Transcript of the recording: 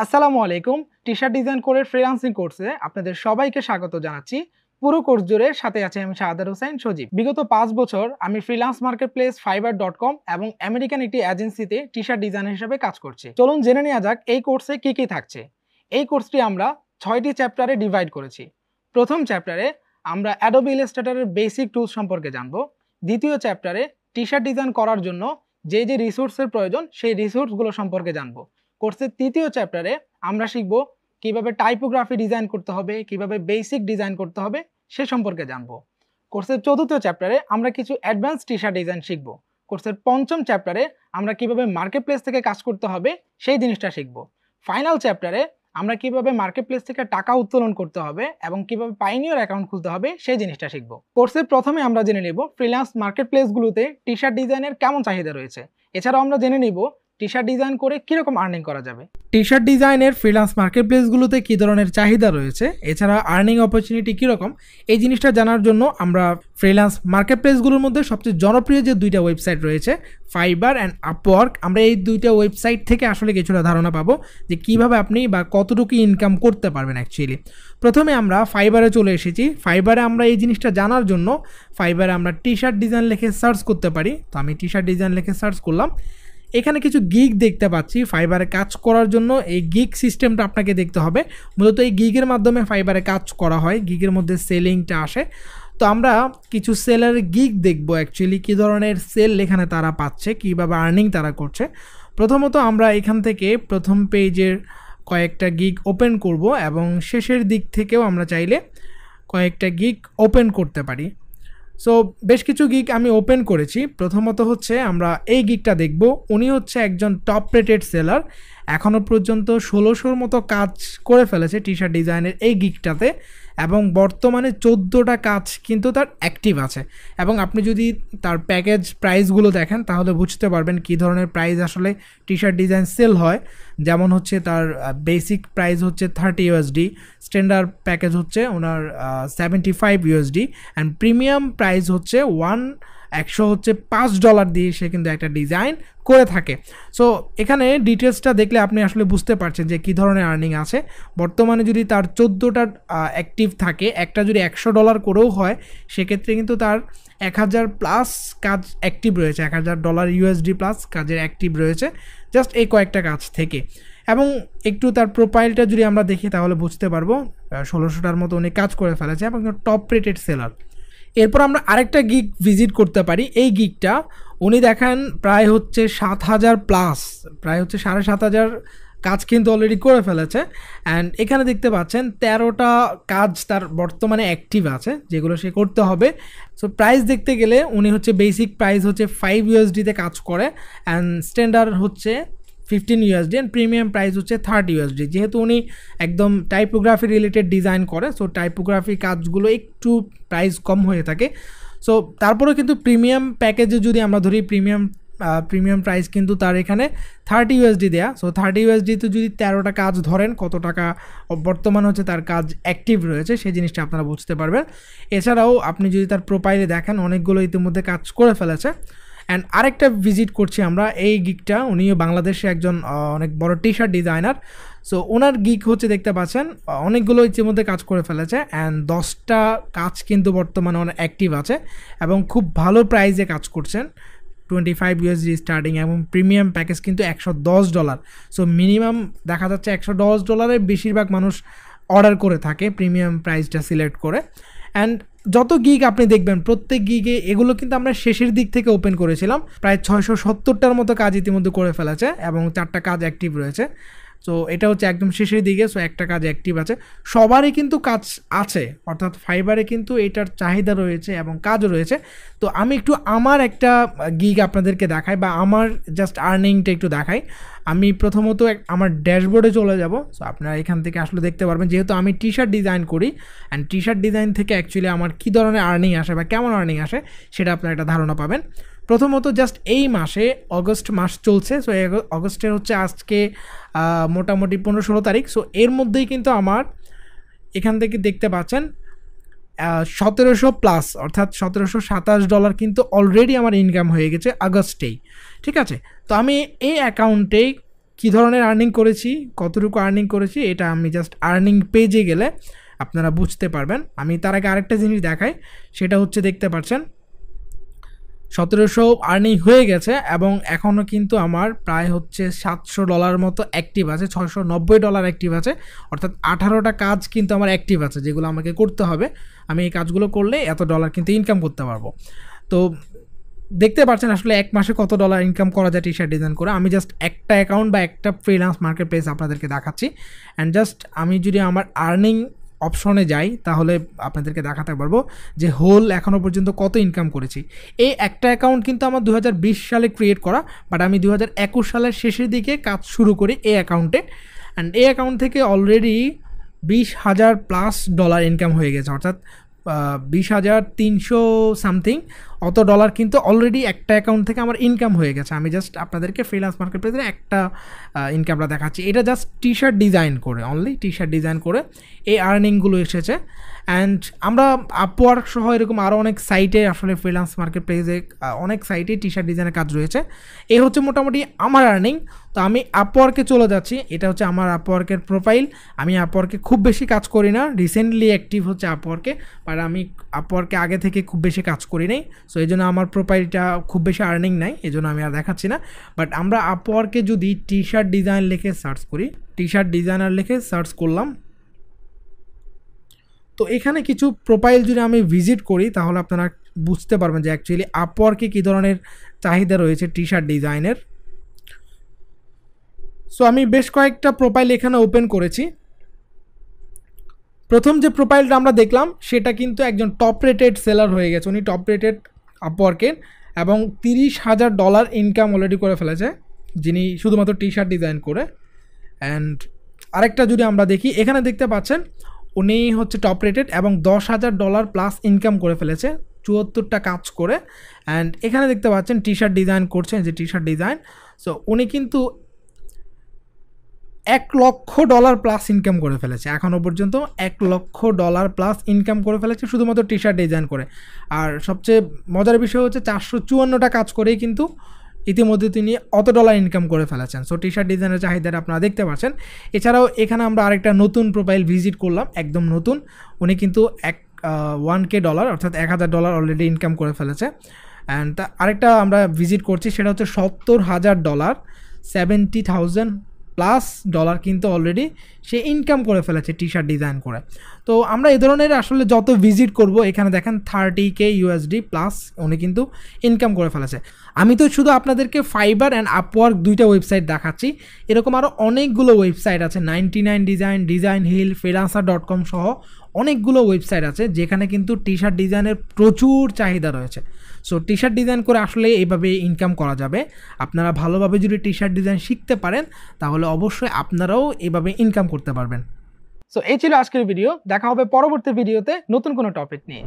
আসসালামু আলাইকুম। T-shirt design কোডের ফ্রিল্যান্সিং কোর্সে আপনাদের সবাইকে স্বাগত জানাচ্ছি। পুরো কোর্স জুড়ে সাথে আছি আমি শাহাদাত হোসেন সজীব। বিগত ৫ বছর আমি ফ্রিল্যান্স মার্কেটপ্লেস fiverr.com এবং আমেরিকান একটি এজেন্সিতে টি-শার্ট ডিজাইনার হিসেবে কাজ করছি। চলুন জেনে নেওয়া যাক এই কোর্সে কি কি থাকছে। এই কোর্সটি আমরা ৬টি চ্যাপ্টারে ডিভাইড করেছি। প্রথম চ্যাপ্টারে আমরা অ্যাডোবি ইলাস্ট্রেটরের বেসিক টুলস সম্পর্কে জানব। দ্বিতীয় চ্যাপ্টারে টি-শার্ট ডিজাইন করার জন্য যে রিসোর্সের প্রয়োজন সেই রিসোর্সগুলো সম্পর্কে জানব। কোর্সের তৃতীয় চ্যাপ্টারে আমরা শিখব কিভাবে টাইপোগ্রাফি ডিজাইন করতে হবে, কিভাবে বেসিক ডিজাইন করতে হবে সে সম্পর্কে জানব। কোর্সের চতুর্থ চ্যাপ্টারে আমরা কিছু অ্যাডভান্স টি-শার্ট ডিজাইন শিখব। কোর্সের পঞ্চম চ্যাপ্টারে আমরা কিভাবে মার্কেটপ্লেস থেকে কাজ করতে হবে সেই জিনিসটা শিখব। ফাইনাল চ্যাপ্টারে আমরা কিভাবে মার্কেটপ্লেস থেকে টাকা উত্তোলন করতে হবে এবং কিভাবে পাইনিয়র অ্যাকাউন্ট খুলতে হবে সেই জিনিসটা শিখব। কোর্সের প্রথমে আমরা জেনে নেব ফ্রিল্যান্স মার্কেটপ্লেসগুলোতে টি-শার্ট ডিজাইনের কেমন চাহিদা রয়েছে। এছাড়াও আমরা জেনে নিব টি-শার্ট ডিজাইন করে কিরকম আর্নিং করা যাবে। টি-শার্ট ডিজাইনের ফ্রিল্যান্স মার্কেটপ্লেসগুলোতে কী ধরনের চাহিদা রয়েছে, এছাড়া আর্নিং অপরচুনিটি কীরকম, এই জিনিসটা জানার জন্য আমরা ফ্রিল্যান্স মার্কেটপ্লেসগুলোর মধ্যে সবচেয়ে জনপ্রিয় যে দুইটা ওয়েবসাইট রয়েছে ফাইবার অ্যান্ড আপওয়ার্ক, আমরা এই দুইটা ওয়েবসাইট থেকে আসলে কিছুটা ধারণা পাবো যে কীভাবে আপনি বা কতটুকু ইনকাম করতে পারবেন অ্যাকচুয়ালি। প্রথমে আমরা ফাইবারে চলে এসেছি। ফাইবারে আমরা এই জিনিসটা জানার জন্য ফাইবারে আমরা টি-শার্ট ডিজাইন লিখে সার্চ করতে পারি। তো আমি টি-শার্ট ডিজাইন লিখে সার্চ করলাম। এখানে কিছু গিগ দেখতে পাচ্ছি। ফাইবারে কাজ করার জন্য এই গিগ সিস্টেমটা আপনাকে দেখতে হবে। মূলত এই গিগের মাধ্যমে ফাইবারে কাজ করা হয়, গিগের মধ্যে সেলিংটা আসে। তো আমরা কিছু সেলার গিগ দেখব অ্যাকচুয়ালি কী ধরনের সেল এখানে তারা পাচ্ছে, কীভাবে আর্নিং তারা করছে। প্রথমত আমরা এখান থেকে প্রথম পেজের কয়েকটা গিগ ওপেন করব এবং শেষের দিক থেকেও আমরা চাইলে কয়েকটা গিগ ওপেন করতে পারি। সো বেশ কিছু গিগ আমি ওপেন করেছি। প্রথমত হচ্ছে আমরা এই গিগটা দেখব। উনি হচ্ছে একজন টপ রেটেড সেলার, এখনও পর্যন্ত ১৬০০র মতো কাজ করে ফেলেছে টি-শার্ট ডিজাইনের এই গিগটাতে এবং বর্তমানে ১৪টা কাজ কিন্তু তার অ্যাক্টিভ আছে। এবং আপনি যদি তার প্যাকেজ প্রাইসগুলো দেখেন তাহলে বুঝতে পারবেন কী ধরনের প্রাইস আসলে টি-শার্ট ডিজাইন সেল হয়। যেমন হচ্ছে তার বেসিক প্রাইস হচ্ছে $30, স্ট্যান্ডার্ড প্যাকেজ হচ্ছে ওনার $75 অ্যান্ড প্রিমিয়াম প্রাইস হচ্ছে $105 দিয়ে সে কিন্তু একটা ডিজাইন করে থাকে। সো এখানে ডিটেলসটা দেখলে আপনি আসলে বুঝতে পারছেন যে কী ধরনের আর্নিং আছে। বর্তমানে যদি তার 14টা অ্যাক্টিভ থাকে, একটা যদি $100 করেও হয়, সেক্ষেত্রে কিন্তু তার 1000+ কাজ অ্যাক্টিভ রয়েছে, $1000 কাজের অ্যাক্টিভ রয়েছে জাস্ট এই কয়েকটা কাজ থেকে। এবং একটু তার প্রোফাইলটা যদি আমরা দেখি তাহলে বুঝতে পারবো ১৬০০টার মতো উনি কাজ করে ফেলেছে এবং টপ রেটেড সেলার। এরপর আমরা আরেকটা গিগ ভিজিট করতে পারি। এই গিগটা উনি দেখেন প্রায় হচ্ছে ৭,০০০+, প্রায় হচ্ছে ৭,৫০০ কাজ কিন্তু অলরেডি করে ফেলেছে। অ্যান্ড এখানে দেখতে পাচ্ছেন 13টা কাজ তার বর্তমানে অ্যাক্টিভ আছে যেগুলো সে করতে হবে। সো প্রাইস দেখতে গেলে উনি হচ্ছে বেসিক প্রাইস হচ্ছে $5 কাজ করে অ্যান্ড স্ট্যান্ডার্ড হচ্ছে $15 অ্যান্ড প্রিমিয়াম প্রাইস হচ্ছে $30। যেহেতু উনি একদম টাইপোগ্রাফি রিলেটেড ডিজাইন করে, সো টাইপোগ্রাফি কাজগুলো একটু প্রাইস কম হয়ে থাকে। সো তারপরেও কিন্তু প্রিমিয়াম প্যাকেজে যদি আমরা ধরি প্রিমিয়াম প্রাইস কিন্তু তার এখানে $30 দেয়া। সো $30 যদি 13টা কাজ ধরেন কত টাকা বর্তমান হচ্ছে তার কাজ অ্যাক্টিভ রয়েছে সেই জিনিসটা আপনারা বুঝতে পারবেন। এছাড়াও আপনি যদি তার প্রোফাইলে দেখেন অনেকগুলো ইতিমধ্যে কাজ করে ফেলেছে। অ্যান্ড আরেকটা ভিজিট করছি আমরা এই গিগটা, উনিও বাংলাদেশে একজন অনেক বড় টি-শার্ট ডিজাইনার। সো ওনার গিগ হচ্ছে দেখতে পাচ্ছেন অনেকগুলো ইতিমধ্যে কাজ করে ফেলেছে অ্যান্ড 10টা কাজ কিন্তু বর্তমানে অনেক অ্যাক্টিভ আছে এবং খুব ভালো প্রাইসে কাজ করছেন, $25 স্টার্টিং এবং প্রিমিয়াম প্যাকেজ কিন্তু $110। সো মিনিমাম দেখা যাচ্ছে $110 বেশিরভাগ মানুষ অর্ডার করে থাকে প্রিমিয়াম প্রাইসটা সিলেক্ট করে। অ্যান্ড যত গিগ আপনি দেখবেন প্রত্যেক গিগে এগুলো কিন্তু আমরা শেষের দিক থেকে ওপেন করেছিলাম। প্রায় 670টার মতো কাজ ইতিমধ্যে করে ফেলেছে এবং 4টা কাজ অ্যাক্টিভ রয়েছে। সো এটা হচ্ছে একদম শেষের দিকে। সো একটা কাজ অ্যাক্টিভ আছে, সবারই কিন্তু কাজ আছে, অর্থাৎ ফাইবারে কিন্তু এটার চাহিদা রয়েছে এবং কাজও রয়েছে। তো আমি একটু আমার একটা গিগ আপনাদেরকে দেখাই বা আমার জাস্ট আর্নিংটা একটু দেখাই। আমি প্রথমত আমার ড্যাশবোর্ডে চলে যাব। সো আপনারা এখান থেকে আসলে দেখতে পারবেন যেহেতু আমি টি-শার্ট ডিজাইন করি অ্যান্ড টি-শার্ট ডিজাইন থেকে অ্যাকচুয়ালি আমার কী ধরনের আর্নিং আসে বা কেমন আর্নিং আসে সেটা আপনারা একটা ধারণা পাবেন। প্রথমত জাস্ট এই মাসে অগস্ট মাস চলছে। সো অগস্টের হচ্ছে আজকে মোটামুটি 15-16 তারিখ। সো এর মধ্যেই কিন্তু আমার এখান থেকে দেখতে পাচ্ছেন 1700+ অর্থাৎ $1727 কিন্তু অলরেডি আমার ইনকাম হয়ে গেছে আগস্টেই। ঠিক আছে, তো আমি এই অ্যাকাউন্টে কী ধরনের আর্নিং করেছি, কতটুকু আর্নিং করেছি, এটা আমি জাস্ট আর্নিং পেজে গেলে আপনারা বুঝতে পারবেন। আমি তার আগে আরেকটা জিনিস দেখাই, সেটা হচ্ছে দেখতে পাচ্ছেন 1700 আর্নিং হয়ে গেছে এবং এখনও কিন্তু আমার প্রায় হচ্ছে $700 মতো অ্যাক্টিভ আছে, $690 অ্যাক্টিভ আছে, অর্থাৎ 18টা কাজ কিন্তু আমার অ্যাক্টিভ আছে যেগুলো আমাকে করতে হবে। আমি এই কাজগুলো করলে এত ডলার কিন্তু ইনকাম করতে পারবো। তো দেখতে পাচ্ছেন আসলে এক মাসে কত ডলার ইনকাম করা যায় টি শার্ট ডিজাইন করে। আমি জাস্ট একটা অ্যাকাউন্ট বা একটা ফ্রিল্যান্স মার্কেট প্লেস আপনাদেরকে দেখাচ্ছি, অ্যান্ড জাস্ট আমি যদি আমার আর্নিং অপশনে যাই তাহলে আপনাদেরকে দেখাতে পারবো যে হোল এখনও পর্যন্ত কত ইনকাম করেছি। এই একটা অ্যাকাউন্ট কিন্তু আমার 2020 সালে ক্রিয়েট করা, বাট আমি 2021 সালের শেষের দিকে কাজ শুরু করি এই অ্যাকাউন্টে, অ্যান্ড এই অ্যাকাউন্ট থেকে অলরেডি $20,000+ ইনকাম হয়ে গেছে, অর্থাৎ 20,300 সামথিং অত ডলার কিন্তু অলরেডি একটা অ্যাকাউন্ট থেকে আমার ইনকাম হয়ে গেছে। আমি জাস্ট আপনাদেরকে ফ্রিল্যান্স মার্কেট প্লেসের একটা ইনকামটা দেখাচ্ছি। এটা জাস্ট টি শার্ট ডিজাইন করে, অনলি টি শার্ট ডিজাইন করে এই আর্নিংগুলো এসেছে। অ্যান্ড আমরা আপওয়ার্ক সহ এরকম আরও অনেক সাইটে আসলে ফ্রিল্যান্স মার্কেট প্লেসে অনেক সাইটে টি শার্ট ডিজাইনের কাজ রয়েছে। এই হচ্ছে মোটামুটি আমার আর্নিং। তো আমি আপওয়ার্কে চলে যাচ্ছি, এটা হচ্ছে আমার আপওয়ার্কের প্রোফাইল। আমি আপওয়ার্কে খুব বেশি কাজ করি না, রিসেন্টলি অ্যাক্টিভ হচ্ছে আপওয়ার্কে, বাট আমি আপওয়ার্কে আগে থেকে খুব বেশি কাজ করি নাই, সো এই জন্য আমার প্রোফাইলটা খুব বেশি আর্নিং নাই, এই জন্য আমি আর দেখাচ্ছি না। বাট আমরা আপওয়ার্কে যদি টি শার্ট ডিজাইন লিখে সার্চ করি, টি শার্ট ডিজাইনার লিখে সার্চ করলাম, তো এখানে কিছু প্রোফাইল যদি আমি ভিজিট করি তাহলে আপনারা বুঝতে পারবেন যে অ্যাকচুয়ালি আপওয়ার্কে কী ধরনের চাহিদা রয়েছে টি শার্ট ডিজাইনের। সো আমি বেশ কয়েকটা প্রোফাইল এখানে ওপেন করেছি। প্রথম যে প্রোফাইলটা আমরা দেখলাম সেটা কিন্তু একজন টপ রেটেড সেলার হয়ে গেছে, উনি টপ রেটেড আপওয়ার্কের এবং $30,000 ইনকাম অলরেডি করে ফেলেছে, যিনি শুধুমাত্র টি শার্ট ডিজাইন করে। অ্যান্ড আরেকটা যদি আমরা দেখি, এখানে দেখতে পাচ্ছেন উনি হচ্ছে টপ রেটেড এবং $10,000+ ইনকাম করে ফেলেছে 74টা কাজ করে। অ্যান্ড এখানে দেখতে পাচ্ছেন টি শার্ট ডিজাইন করছেন, যে টি শার্ট ডিজাইন, সো উনি কিন্তু $1,00,000+ ইনকাম করে ফেলেছে এখনও পর্যন্ত, $1,00,000+ ইনকাম করে ফেলেছে শুধুমাত্র টি শার্ট ডিজাইন করে। আর সবচেয়ে মজার বিষয় হচ্ছে 454টা কাজ করেই কিন্তু ইতিমধ্যে তিনি অত ডলার ইনকাম করে ফেলেছেন। সো টি শার্ট ডিজাইনের চাহিদাটা আপনারা দেখতে পাচ্ছেন। এছাড়াও এখানে আমরা আরেকটা নতুন প্রোফাইল ভিজিট করলাম, একদম নতুন, উনি কিন্তু $1,000 অর্থাৎ $1,000 অলরেডি ইনকাম করে ফেলেছে। অ্যান্ড আরেকটা আমরা ভিজিট করছি, সেটা হচ্ছে $70,000, $70,000+ কিন্তু অলরেডি সে ইনকাম করে ফেলেছে টি শার্ট ডিজাইন করে। তো আমরা এই ধরনের আসলে যত ভিজিট করব, এখানে দেখেন $30,000+ উনি কিন্তু ইনকাম করে ফেলেছে। আমি তো শুধু আপনাদেরকে ফাইবার অ্যান্ড আপওয়ার্ক দুইটা ওয়েবসাইট দেখাচ্ছি, এরকম আরও অনেকগুলো ওয়েবসাইট আছে, 99 ডিজাইন, ডিজাইন হিল, freelancer.com সহ অনেকগুলো ওয়েবসাইট আছে যেখানে কিন্তু টি শার্ট ডিজাইনের প্রচুর চাহিদা রয়েছে। সো টি শার্ট ডিজাইন করে আসলে এইভাবে ইনকাম করা যাবে। আপনারা ভালোভাবে যদি টি শার্ট ডিজাইন শিখতে পারেন তাহলে অবশ্যই আপনারাও এইভাবে ইনকাম করতে পারবেন। সো এই ছিল আজকের ভিডিও, দেখা হবে পরবর্তী ভিডিওতে নতুন কোনো টপিক নিয়ে।